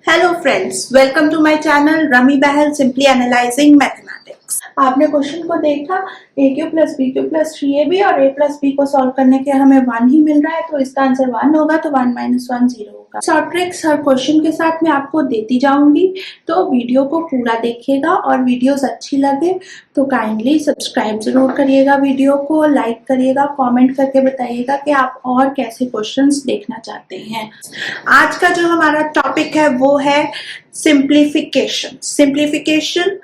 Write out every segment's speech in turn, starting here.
Hello friends, welcome to my channel Rami Bahl simply analysing mathematics. आपने question को देखा a q plus b q plus 3ab और a plus b को solve करने के हमें 1 ही मिल रहा है, तो इसका आंसर 1 होगा, तो 1 माइनस 1 0 होगा। शॉर्ट ट्रिक्स हर क्वेश्चन के साथ मैं आपको देती जाऊंगी, तो वीडियो को पूरा देखिएगा और वीडियोस अच्छी लगे तो काइंडली सब्सक्राइब जरूर करिएगा, वीडियो को लाइक करिएगा, कमेंट करके बताइएगा कि आप और कैसे क्वेश्चंस देखना चाहते हैं। आज का जो हमारा टॉपिक है वो है सिंप्लीफिकेशन। सिंप्लीफिकेशन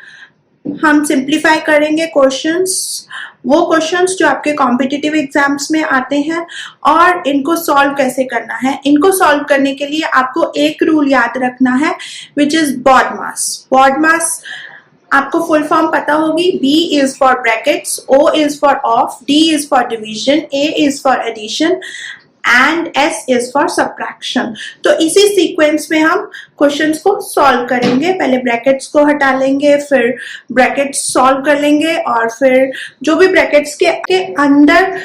हम सिंप्लीफाई करेंगे क्वेश्चंस, वो क्वेश्चंस जो आपके कॉम्पिटिटिव एग्जाम्स में आते हैं और इनको सॉल्व कैसे करना है। इनको सॉल्व करने के लिए आपको एक रूल याद रखना है विच इज BODMAS। BODMAS आपको फुल फॉर्म पता होगी। B is for brackets, O is for of, D is for division, A is for addition and S is for subtraction. तो इसी सीक्वेंस में हम क्वेश्चंस को सॉल्व करेंगे। पहले ब्रैकेट्स को हटा लेंगे, फिर ब्रैकेट्स सॉल्व कर लेंगे और फिर जो भी ब्रैकेट्स के अंदर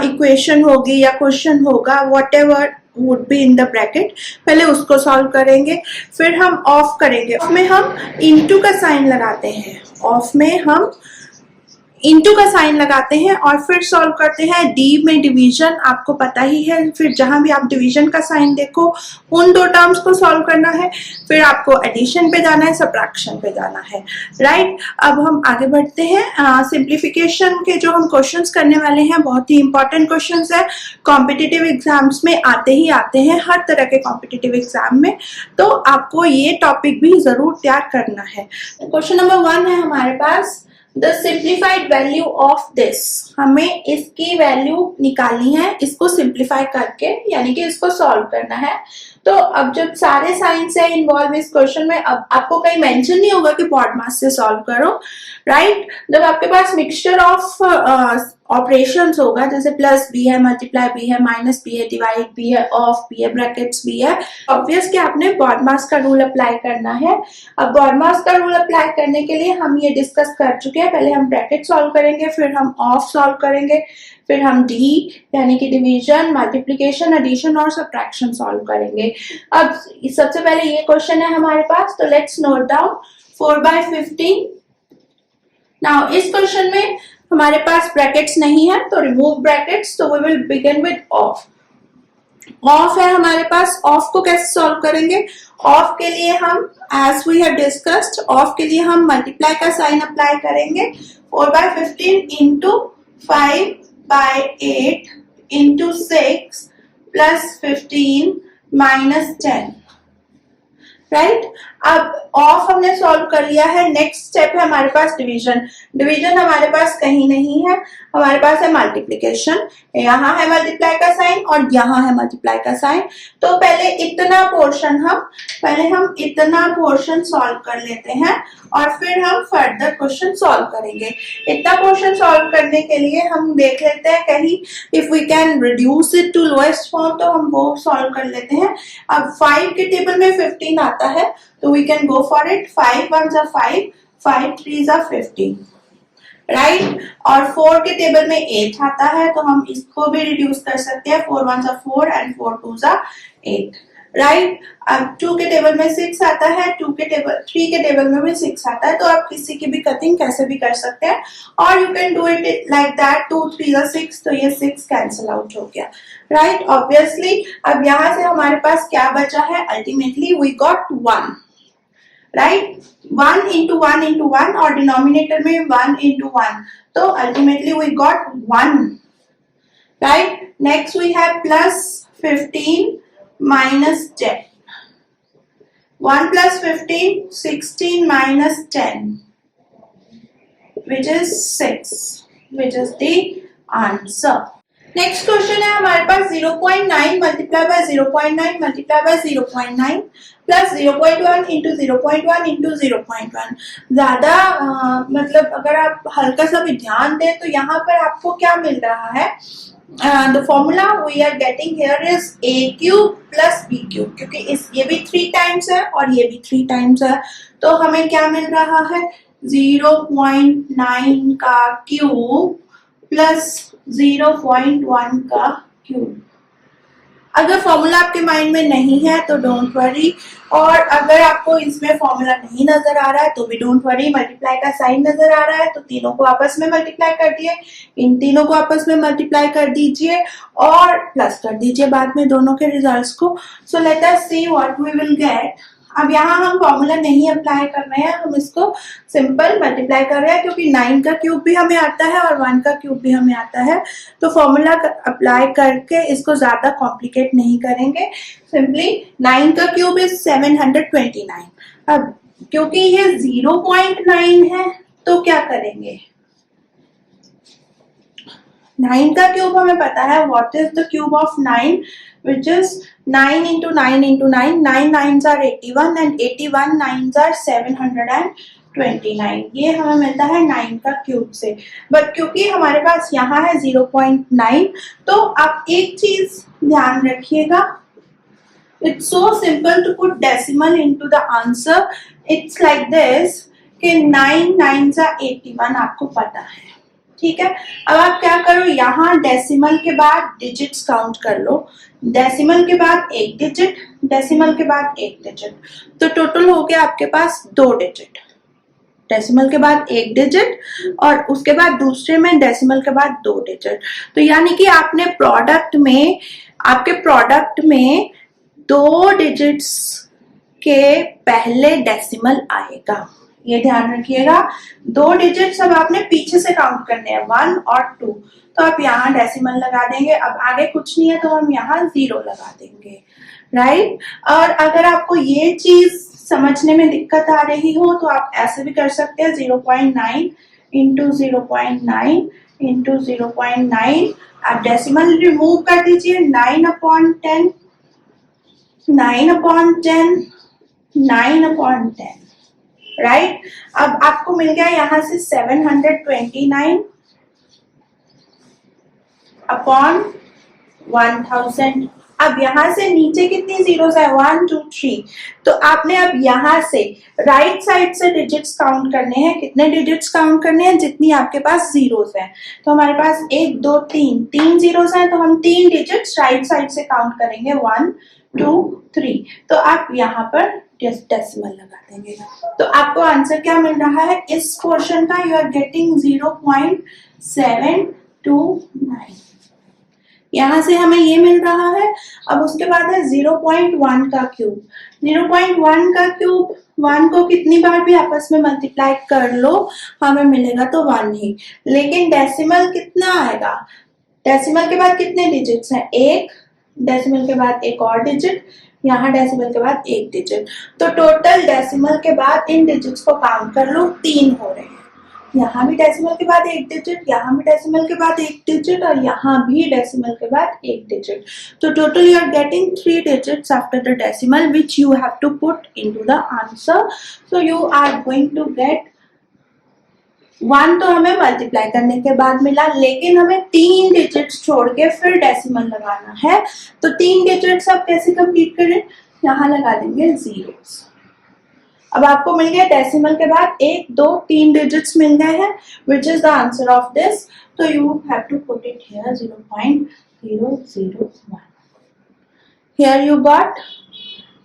इक्वेशन होगी या क्वेश्चन होगा, whatever would be in the bracket, पहले उसको सॉल्व करेंगे। फिर हम ऑफ करेंगे। ऑफ में हम इनटू का साइन लगाते हैं, ऑफ में हम इनटू का साइन लगाते हैं और फिर सॉल्व करते हैं। डी में डिवीजन आपको पता ही है, फिर जहां भी आप डिवीजन का साइन देखो उन दो टर्म्स को सॉल्व करना है। फिर आपको एडिशन पे जाना है, सब्ट्रैक्शन पे जाना है, राइट। अब हम आगे बढ़ते हैं। सिंप्लीफिकेशन के जो हम क्वेश्चंस करने वाले हैं बहुत ही इंपॉर्टेंट क्वेश्चंस है, कॉम्पिटिटिव एग्जाम्स में आते ही आते हैं, हर तरह के कॉम्पिटिटिव एग्जाम में, तो आपको ये टॉपिक भी जरूर तैयार करना है। क्वेश्चन नंबर 1 है हमारे पास, the simplified value of this. हमें इसकी वैल्यू निकालनी है, इसको सिंप्लीफाई करके, यानी कि इसको सॉल्व करना है। तो अब जब सारे साइंस है इन्वॉल्व इस क्वेश्चन में, अब आपको कहीं मेंशन नहीं होगा कि BODMAS से सॉल्व करो, राइट। जब आपके पास मिक्सचर ऑफ ऑपरेशंस होगा, जैसे प्लस बी है, मल्टीप्लाई बी है, माइनस बी है, डिवाइड बी है, ऑफ बी है, ब्रैकेट्स बी है, ऑब्वियस कि आपने BODMAS का रूल अप्लाई करना है। अब BODMAS का रूल अप्लाई करने के लिए हम ये डिस्कस कर चुके हैं। पहले हम ब्रैकेट सॉल्व करेंगे, फिर हम ऑफ सॉल्व करेंगे, फिर हम डी यानी कि डिवीजन, मल्टीप्लिकेशन, एडिशन और सब्ट्रैक्शन सॉल्व करेंगे। अब सबसे पहले ये क्वेश्चन है हमारे पास, तो लेट्स नोट डाउन 4/15। नाउ इस क्वेश्चन में हमारे पास ब्रैकेट्स नहीं है, तो रिमूव ब्रैकेट्स, तो we will begin with of. Of है हमारे पास, ऑफ को कैसे सॉल्व करेंगे? ऑफ के लिए हम as we have discussed, of के लिए हम मल्टीप्लाई का साइन अप्लाई करेंगे। 4/15 into 5/8 into 6 plus 15 minus 10, right. अब ऑफ हमने सॉल्व कर लिया है। नेक्स्ट स्टेप है हमारे पास डिवीजन। डिवीजन हमारे पास कहीं नहीं है, हमारे पास है मल्टीप्लिकेशन। यहाँ है मल्टीप्लाई का साइन और यहाँ है मल्टीप्लाई का साइन। तो पहले इतना पोर्शन सॉल्व कर लेते हैं और फिर हम फर्दर क्वेश्चन सॉल्व करेंगे। इतना पोर्शन सॉल्व करने के लिए हम देख लेते हैं कहीं if we can reduce it to lowest form, तो हम वो सॉल्व कर लेते हैं। अब 5 के टेबल में 15 आता है, तो we can go for it। 5 1s are 5, 5 3s are 15, right. और 4 के टेबल में 8 आता है, तो हम इसको भी रिड्यूस कर सकते हैं। 4 1s are 4 and 4 2s are 8, right. अब 2 के टेबल में 6 आता है, 3 के टेबल में भी 6 आता है, तो आप किसी की भी कटिंग कैसे भी कर सकते हैं। और you can do it like that, 2 3s are 6, तो ये 6 कैंसिल आउट हो गया, राइट। ऑब्वियसली अब यहां से हमारे पास क्या बचा है? Ultimately we got 1, right. 1 into 1 into 1 और डिनोमिनेटर में 1 into 1, तो ultimately we got 1, right. Next we have plus 15 minus 10। 1 plus 15, 16 minus 10, which is 6, which is the answer. Next question है हमारे पास 0.9 multiply by 0.9 multiply by 0.9 plus 0.1 into 0.1 into 0.1। ज्यादा मतलब अगर आप हल्का सा भी ध्यान दें तो यहाँ पर आपको क्या मिल रहा है? The formula we are getting here is a cube plus b cube, क्योंकि ये भी 3 टाइम्स है और ये भी 3 टाइम्स है, तो हमें क्या मिल रहा है? 0.9 का क्यूब प्लस 0.1 का क्यूब। अगर फॉर्मूला आपके माइंड में नहीं है तो डोंट वरी, और अगर आपको इसमें फॉर्मूला नहीं नजर आ रहा है तो भी डोंट वरी, मल्टीप्लाई का साइन नजर आ रहा है तो तीनों को आपस में मल्टीप्लाई कर दिए, इन तीनों को आपस में मल्टीप्लाई कर दीजिए और प्लस कर दीजिए बाद में दोनों के रिजल्ट्स को। So let us see what we will get. अब यहाँ हम फॉर्मूला नहीं अप्लाई कर रहे हैं, हम इसको सिंपल मल्टीप्लाई कर रहे हैं क्योंकि 9 का क्यूब भी हमें आता है और 1 का क्यूब भी हमें आता है, तो फॉर्मूला अप्लाई करके इसको ज्यादा कॉम्प्लिकेट नहीं करेंगे। सिंपली 9 का क्यूब इज 729। अब क्योंकि ये 0.9 है तो क्या करेंगे, 9 का क्यूब हमें पता है what is the cube of 9 which is 9 into 9 into 9, 9 9s are 81 and 81 9s are 729। ये हमें मिलता है 9 का क्यूब से। बट क्योंकि हमारे पास यहाँ है 0.9, तो आप एक चीज ध्यान रखिएगा, it's so simple to put decimal into the answer. It's like this कि 9 9s are 81 आपको पता है, ठीक है। अब आप क्या करो, यहाँ डेसिमल के बाद डिजिट्स काउंट कर लो, डेसिमल के बाद एक डिजिट, डेसिमल के बाद एक डिजिट, तो टोटल हो गया आपके पास 2 डिजिट। डेसिमल के बाद एक डिजिट और उसके बाद दूसरे में डेसिमल के बाद 2 डिजिट, तो यानी कि आपने प्रोडक्ट में, आपके प्रोडक्ट में 2 डिजिट्स के पहले डेसिमल आएगा, ये ध्यान रखिएगा। 2 डिजिट्स अब आपने पीछे से काउंट करने हैं 1 और 2, तो आप यहाँ डेसिमल लगा देंगे। अब आगे कुछ नहीं है तो हम यहाँ 0 लगा देंगे, राइट। और अगर आपको ये चीज समझने में दिक्कत आ रही हो तो आप ऐसे भी कर सकते हैं, 0.9 इंटू 0.9 इंटू 0.9, आप डेसिमल रिमूव कर दीजिए, 9/10, 9/10, 9/10, राइट। अब आपको मिल गया यहाँ से 729 अपॉन 1000। अब यहाँ से नीचे कितनी जीरोस है, 1 2 3, तो आपने अब यहाँ से राइट साइड से डिजिट्स काउंट करने हैं। कितने डिजिट्स काउंट करने हैं, जितनी आपके पास जीरोस है। तो हमारे पास 1 2 3 जीरोस हैं, तो हम 3 डिजिट्स राइट साइड से काउंट करेंगे, 1 2 3, तो आप यहाँ पर डेसिमल लगा देंगे। तो आपको आंसर क्या मिल रहा है इस पोर्शन का, यू आर गेटिंग 0.729। यहाँ से हमें ये मिल रहा है। अब उसके बाद है 0.1 का क्यूब। 0.1 का क्यूब, 1 को कितनी बार भी आपस में मल्टीप्लाई कर लो हमें मिलेगा तो 1 ही, लेकिन डेसिमल कितना आएगा, डेसिमल के बाद कितने डिजिट्स हैं, 1, डेसिमल के बाद एक और डिजिट, यहाँ डेसिमल के बाद एक डिजिट, तो टोटल डेसिमल के बाद इन डिजिट्स को काउंट कर लो, 3 हो रहे हैं। यहाँ भी डेसिमल के बाद एक डिजिट, यहाँ भी डेसिमल के बाद एक डिजिट और यहाँ भी डेसिमल के बाद एक डिजिट, तो total you are getting 3 digits after the decimal which you have to put into the answer. So you are going to get 1 तो हमें मल्टीप्लाई करने के बाद मिला, लेकिन हमें 3 डिजिट्स छोड़ के फिर डेसिमल लगाना है, तो 3 डिजिट्स अब कैसे कंप्लीट करें, यहाँ लगा देंगे जीरोस। अब आपको मिल गया डेसिमल के बाद 1 2 3 डिजिट्स मिल गए हैं, which is the answer of this, तो you have to put it here 0.001। Here you got,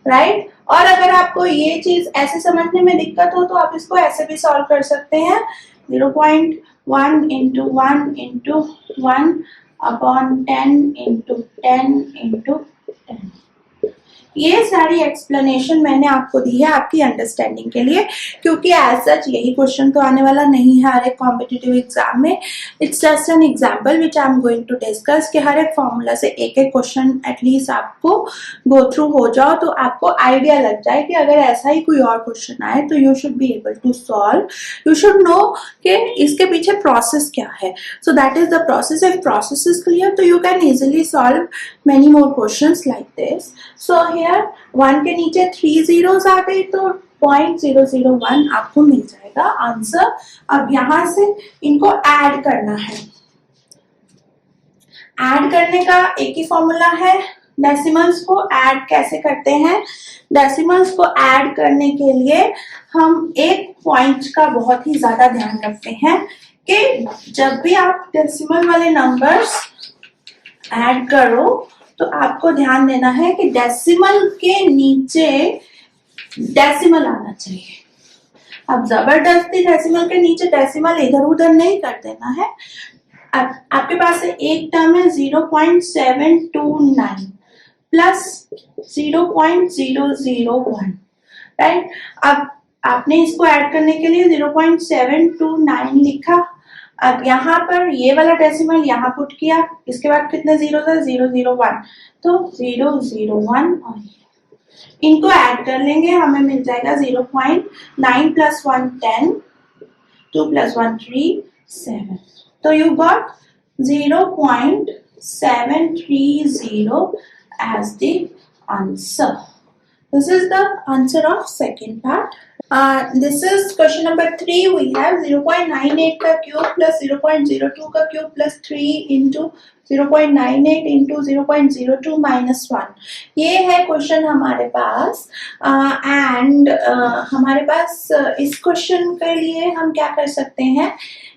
right. और अगर आपको ये चीज ऐसे समझने में दिक्कत हो तो आप इसको ऐसे भी सॉल्व कर सकते हैं, 0.1 into 1 into 1 upon 10 into 10 into 10। ये सारी एक्सप्लेनेशन मैंने आपको दी है आपकी अंडरस्टैंडिंग के लिए, क्योंकि एज सच यही क्वेश्चन तो आने वाला नहीं है हर एक कॉम्पिटिटिव एग्जाम में। It's just an example which I am going to discuss कि हर एक फॉर्मूला से एक एक क्वेश्चन एटलीस्ट आपको गो थ्रू हो जाओ, तो आपको आइडिया लग जाए कि अगर ऐसा ही कोई और क्वेश्चन आए तो you should be able to solve, you should know कि इसके पीछे प्रोसेस क्या है। So that is the process. If process is clear तो you can easily solve many more questions like this. So here 1 के नीचे 3 zeros आ गई तो 0.001 आपको मिल जाएगा आंसर। अब यहां से इनको ऐड करना है। ऐड करने का एक ही फॉर्मूला है, डेसिमल्स को ऐड कैसे करते हैं। डेसिमल्स को ऐड करने के लिए हम एक पॉइंट का बहुत ही ज्यादा ध्यान रखते हैं कि जब भी आप डेसिमल वाले नंबर्स ऐड करो तो आपको ध्यान देना है कि डेसिमल के नीचे डेसिमल आना चाहिए। अब जबरदस्ती डेसिमल के नीचे डेसिमल इधर उधर नहीं कर देना है। अब आपके पास एक टर्म है 0.729 प्लस 0.001, राइट। अब आपने इसको ऐड करने के लिए 0.729 लिखा। अब यहाँ पर ये वाला डेसिमल यहाँ पुट किया, इसके बाद कितने जीरो था, 001, तो 001 और इनको ऐड कर लेंगे, हमें मिल जाएगा 0.9 प्लस 1 10, 2 प्लस 1 3 7, तो you got 0.730 as the answer. This is the answer of second part. This is question number 3. We have 0.98 का क्यूब प्लस 0.02 का cube plus 3 into 0.98 into 0.02 minus 1। ये है क्वेश्चन हमारे पास। एंड हमारे पास इस क्वेश्चन के लिए हम क्या कर सकते हैं,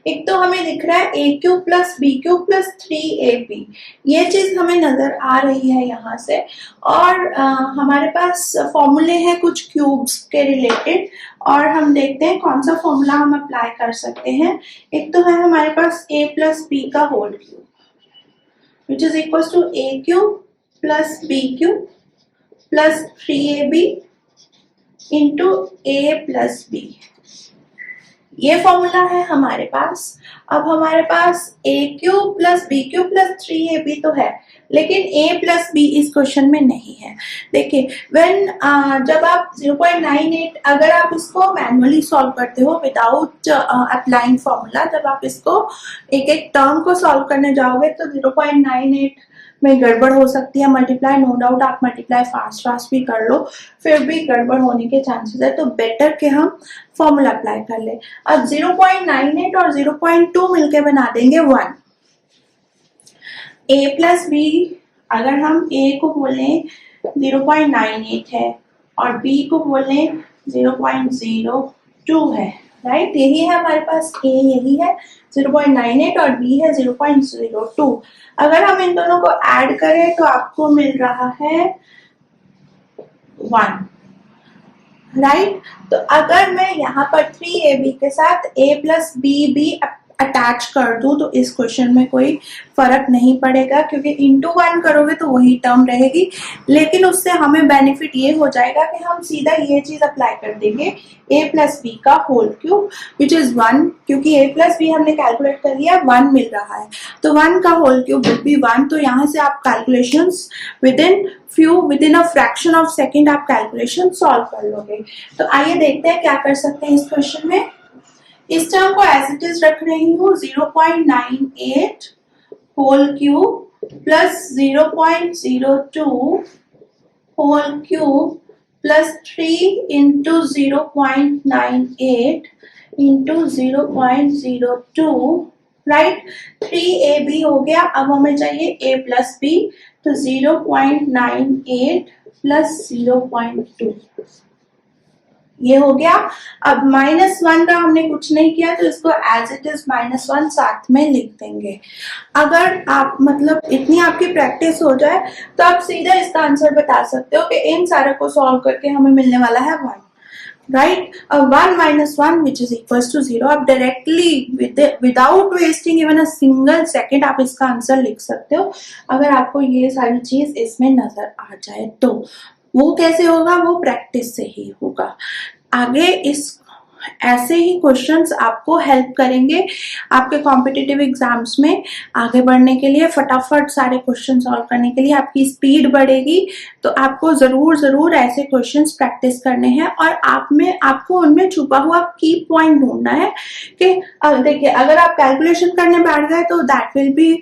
एक तो हमें दिख रहा है a cube plus b cube plus 3ab, ये चीज हमें नजर आ रही है यहाँ से। और हमारे पास फॉर्मूले हैं कुछ क्यूब्स के रिलेटेड, और हम देखते हैं कौन सा फॉर्मूला हम अप्लाई कर सकते हैं। एक तो है हमारे पास a प्लस b का whole cube which is equal to a cube plus b cube plus 3ab into a plus b, ये फॉर्मूला है हमारे पास। अब हमारे पास a cube plus b cube plus 3ab तो है, लेकिन a प्लस b इस क्वेश्चन में नहीं है। देखिए जब आप 0.98 अगर आप इसको मैनुअली सॉल्व करते हो विदाउट अप्लाइंग फॉर्मूला, जब आप इसको एक एक टर्म को सॉल्व करने जाओगे तो 0.98 में गड़बड़ हो सकती है। मल्टीप्लाई नो डाउट आप मल्टीप्लाई फास्ट भी कर लो, फिर भी गड़बड़ होने के चांसेस है, तो बेटर कि हम फॉर्मूला अप्लाई कर ले। अब 0.98 और 0.2 मिलके बना देंगे 1। a प्लस बी, अगर हम a को बोलें 0.98 है और b को बोलें 0.02 है, राइट। यही है हमारे पास, a यही है 0.98 और b है 0.02। अगर हम इन दोनों को ऐड करें तो आपको मिल रहा है 1, राइट। तो अगर मैं यहाँ पर 3ab के साथ a प्लस b भी अटैच कर दूं तो इस क्वेश्चन में कोई फर्क नहीं पड़ेगा, क्योंकि इंटू 1 करोगे तो वही टर्म रहेगी, लेकिन उससे हमें बेनिफिट ये हो जाएगा कि हम सीधा ये चीज अप्लाई कर देंगे a प्लस बी का होल क्यूब विच इज 1, क्योंकि a प्लस बी हमने कैलकुलेट कर लिया 1 मिल रहा है, तो 1 का होल क्यूब विल बी 1। तो यहाँ से आप calculations within a fraction of second आप कैलकुलेशन सॉल्व कर लोगे। तो आइए देखते हैं क्या कर सकते हैं इस क्वेश्चन में। इस टर्म को एज इट इज रख रही हूँ, 0.98 whole cube plus 0.02 whole cube plus 3 into 0.98 into 0.02, right. 3ab हो गया। अब हमें चाहिए a प्लस b, तो 0.98 प्लस 0.2 ये हो गया। अब -1 का हमने कुछ नहीं किया, तो इसको एज इट इज -1 साथ में लिख देंगे। अगर आप मतलब इतनी आपकी प्रैक्टिस हो जाए तो आप सीधा इसका आंसर बता सकते हो कि इन सारे को सॉल्व करके हमें मिलने वाला है 1, right. 1 minus 1 which is equals to 0। आप directly without wasting even a single second आप इसका आंसर लिख सकते हो, अगर आपको ये सारी चीज इसमें नजर आ जाए तो। वो कैसे होगा, वो प्रैक्टिस से ही होगा। आगे इस ऐसे ही क्वेश्चंस आपको हेल्प करेंगे आपके कॉम्पिटिटिव एग्जाम्स में आगे बढ़ने के लिए, फटाफट सारे क्वेश्चन सॉल्व करने के लिए आपकी स्पीड बढ़ेगी। तो आपको जरूर ऐसे क्वेश्चंस प्रैक्टिस करने हैं, और आपको उनमें छुपा हुआ की पॉइंट ढूंढना है कि देखिए अगर आप कैलकुलेशन करने बैठ गए तो that will be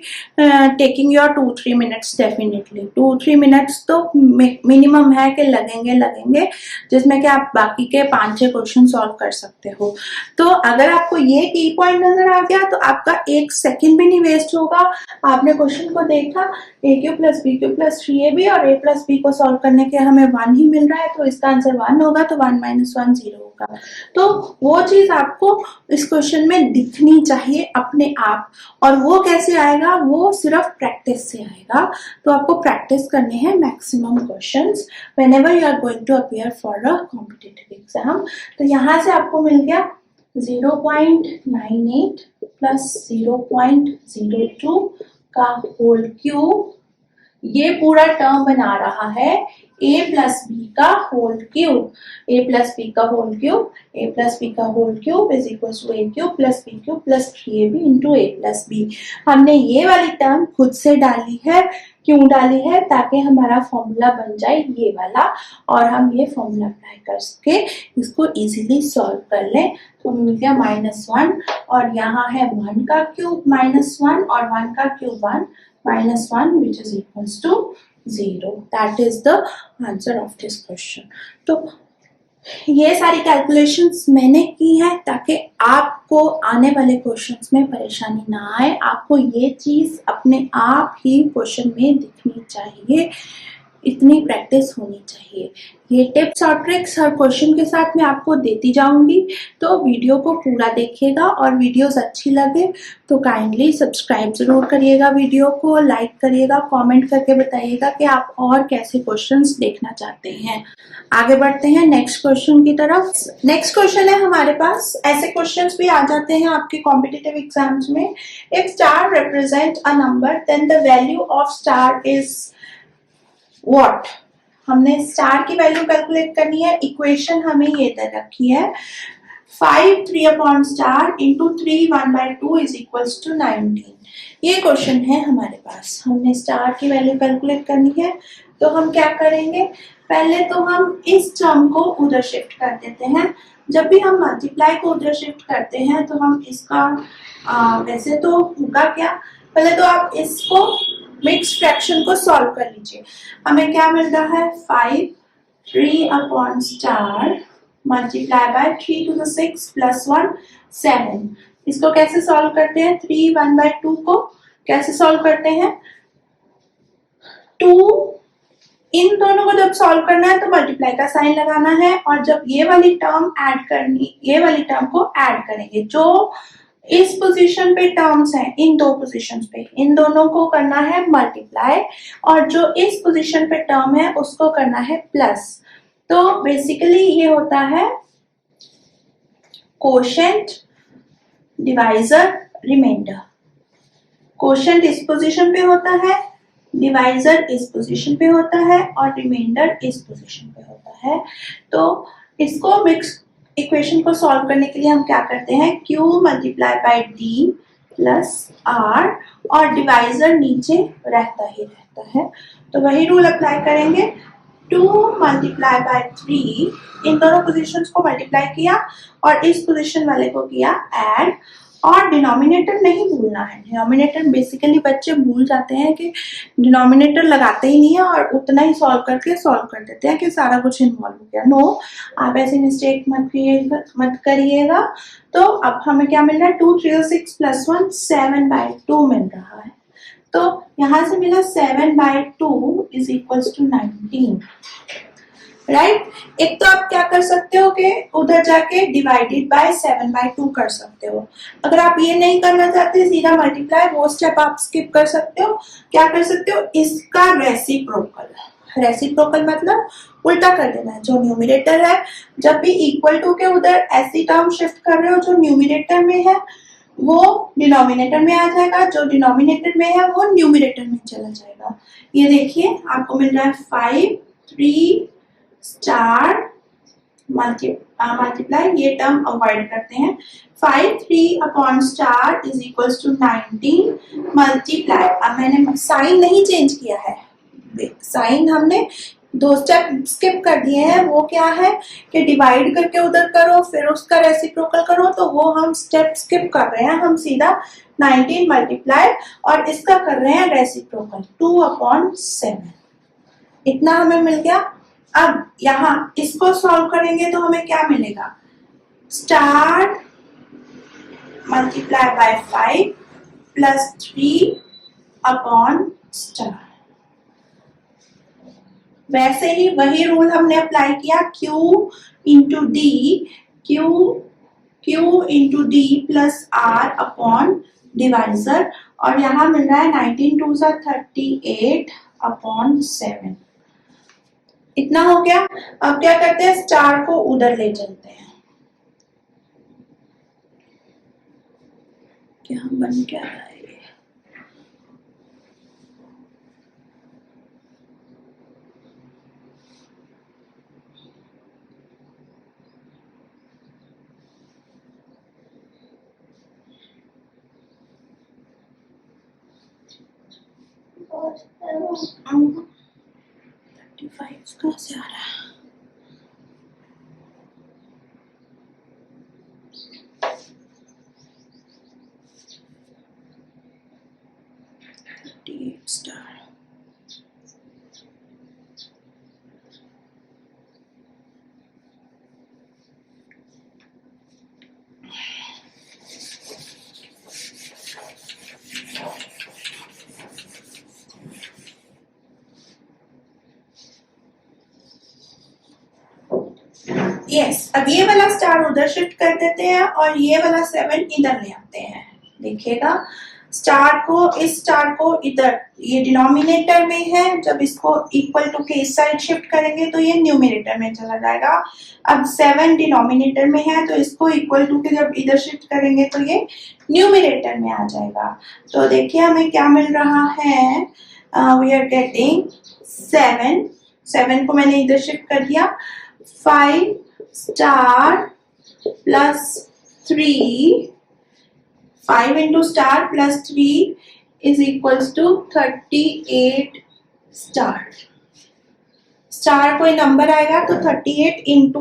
taking your 2-3 minutes, definitely 2-3 minutes तो मिनिमम है कि लगेंगे, जिसमें कि आप बाकी के 5-6 क्वेश्चन सॉल्व कर सकते हो। तो अगर आपको ये की पॉइंट नजर आ गया तो आपका 1 सेकंड भी नहीं वेस्ट होगा। आपने क्वेश्चन को देखा, a q plus b q plus 3ab और a प्लस बी को सॉल्व करने के हमें 1 ही मिल रहा है, तो इसका आंसर 1 होगा, तो 1 माइनस 1 0 होगा। तो वो चीज आपको इस क्वेश्चन में दिखनी चाहिए अपने आप, और वो कैसे आएगा, वो सिर्फ प्रैक्टिस से आएगा। तो आपको प्रैक्टिस करने हैं maximum questions whenever you are going to appear for a competitive exam. तो यहाँ से आपको मिल गया 0.98 प्लस 0.02 का होल क्यूब, ये पूरा टर्म बना रहा है a प्लस बी का whole cube, a plus b का whole cube, a plus b का whole cube is equal to a cube plus b cube plus 3ab into a plus b. हमने ये वाली टर्म खुद से डाली है, क्यों डाली है, ताकि हमारा फॉर्मूला बन जाए ये वाला, और हम ये फॉर्मूला अप्लाई करके इसको इजीली सॉल्व कर लें। तो मिल गया -1, और यहाँ है 1 का क्यूब -1 और 1 का cube 1 -1 which is equals to 0. That is the answer of this question. तो ये सारी कैलकुलेशंस मैंने की है ताकि आपको आने वाले क्वेश्चंस में परेशानी ना आए। आपको ये चीज अपने आप ही क्वेश्चन में दिखनी चाहिए, इतनी प्रैक्टिस होनी चाहिए। ये टिप्स और ट्रिक्स हर क्वेश्चन के साथ मैं आपको देती जाऊंगी, तो वीडियो को पूरा देखिएगा, और वीडियोस अच्छी लगे तो काइंडली सब्सक्राइब जरूर करिएगा, वीडियो को लाइक करिएगा, कमेंट करके बताइएगा कि आप और कैसे क्वेश्चंस देखना चाहते हैं। आगे बढ़ते हैं नेक्स्ट क्वेश्चन की तरफ। नेक्स्ट क्वेश्चन है हमारे पास, ऐसे क्वेश्चंस भी आ जाते हैं आपके कॉम्पिटिटिव एग्जाम्स में। If star represent a number then the value of star is what. हमने स्टार की वैल्यू कैलकुलेट करनी है, इक्वेशन हमें ये दे रखी है 5 3 upon star into 3 1/2 is equals to 19। ये क्वेश्चन है हमारे पास, हमने स्टार की वैल्यू कैलकुलेट करनी है। तो हम क्या करेंगे, पहले तो हम इस टर्म को उधर शिफ्ट कर देते हैं। जब भी हम मल्टीप्लाई को उधर शिफ्ट करते हैं तो हम इसका वैसे तो होगा क्या, पहले तो आप इसको मिक्स फ्रैक्शन को सॉल्व कर लीजिए। हमें क्या मिल रहा है 5 3 upon star multiply by 3 to the 6 plus 1 7। इसको कैसे सॉल्व करते हैं, 3 1/2 को कैसे सॉल्व करते हैं, 2 इन दोनों को जब सॉल्व करना है तो मल्टीप्लाई का साइन लगाना है, और जब ये वाली टर्म ऐड करनी, ये वाली टर्म को ऐड करेंगे। जो इस पोजीशन पे टर्म्स हैं, इन दो पोजीशंस पे, इन दोनों को करना है मल्टीप्लाई, और जो इस पोजीशन पे टर्म है उसको करना है प्लस। तो बेसिकली ये होता है कोशेंट डिवाइजर रिमाइंडर। कोशेंट इस पोजीशन पे होता है, डिवाइजर इस पोजीशन पे होता है, और रिमाइंडर इस पोजीशन पे होता है। तो इसको मिक्स इक्वेशन को सॉल्व करने के लिए हम क्या करते हैं, Q multiply by D plus R, और डिवाइजर नीचे रहता ही रहता है। तो वही रूल अप्लाई करेंगे, 2 मल्टीप्लाई बाय 3, इन दोनों पोजीशंस को मल्टीप्लाई किया और इस पोजीशन वाले को किया ऐड, और डिनोमिनेटर नहीं भूलना है। डिनोमिनेटर बेसिकली बच्चे भूल जाते हैं कि डिनोमिनेटर लगाते ही नहीं है और उतना ही सॉल्व करके सॉल्व कर देते हैं कि सारा कुछ इन्वॉल्व हो गया। नो, आप ऐसी मिस्टेक मत करिएगा। तो अब हमें क्या मिल रहा है, 2 3 6 प्लस 1 7/2 मिल रहा है। तो यहां से मिला 7/2 इज इक्वल्स टू 19, राइट। एक तो आप क्या कर सकते हो कि उधर जाके डिवाइडेड बाय 7/2 कर सकते हो। अगर आप ये नहीं करना चाहते सीधा मल्टीप्लाई, वो स्टेप आप स्किप कर सकते हो। क्या कर सकते हो, इसका रेसिप्रोकल। रेसिप्रोकल मतलब उल्टा कर देना है। जो न्यूमरेटर है, जब भी इक्वल टू के उधर ऐसी टर्म शिफ्ट कर रहे हो जो न्यूमरेटर में है वो डिनोमिनेटर में आ जाएगा, जो डिनोमिनेटर में है वो न्यूमरेटर में चला जाएगा। ये देखिए आपको मिल रहा है 5 3 स्टार मल्टीप्लाई, ये टर्म अवॉइड करते हैं, 5 3 upon star is equals to 19 multiply. अब मैंने साइन नहीं चेंज किया है, साइन हमने 2 स्टेप स्किप कर दिए हैं। वो क्या है कि डिवाइड करके उधर करो फिर उसका रेसिप्रोकल करो, तो वो हम स्टेप स्किप कर रहे हैं। हम सीधा 19 मल्टीप्लाई और इसका कर रहे हैं रेसिप्रोकल 2/7। इतना हमें मिल गया। अब यहाँ इसको सॉल्व करेंगे तो हमें क्या मिलेगा, star multiply by 5 plus 3 upon star. वैसे ही वही रूल हमने अप्लाई किया, Q into D, Q into D plus R upon divisor, और यहाँ मिल रहा है 19 टू 38 अपॉन 7। इतना हो गया। अब क्या करते हैं, स्टार को उधर ले चलते हैं। क्या बन क्या रहा है ये? $35 कहाँ से आ रहा है? स्टार यस, अब ये वाला स्टार उधर शिफ्ट कर देते हैं और ये वाला 7 इधर ले आते हैं। देखिएगा, स्टार को इधर, ये डिनोमिनेटर में है, जब इसको इक्वल टू के इस साइड शिफ्ट करेंगे तो ये न्यूमिनेटर में चला जाएगा। अब 7 डिनोमिनेटर में है तो इसको इक्वल टू के जब इधर शिफ्ट करेंगे तो ये न्यूमिनेटर में आ जाएगा। तो देखिए हमें क्या मिल रहा है, वी आर गेटिंग 7 को मैंने इधर शिफ्ट कर दिया, 5 star plus 3, 5 into star plus 3 is equals to 38 star. Star कोई नंबर आएगा तो 38 इंटू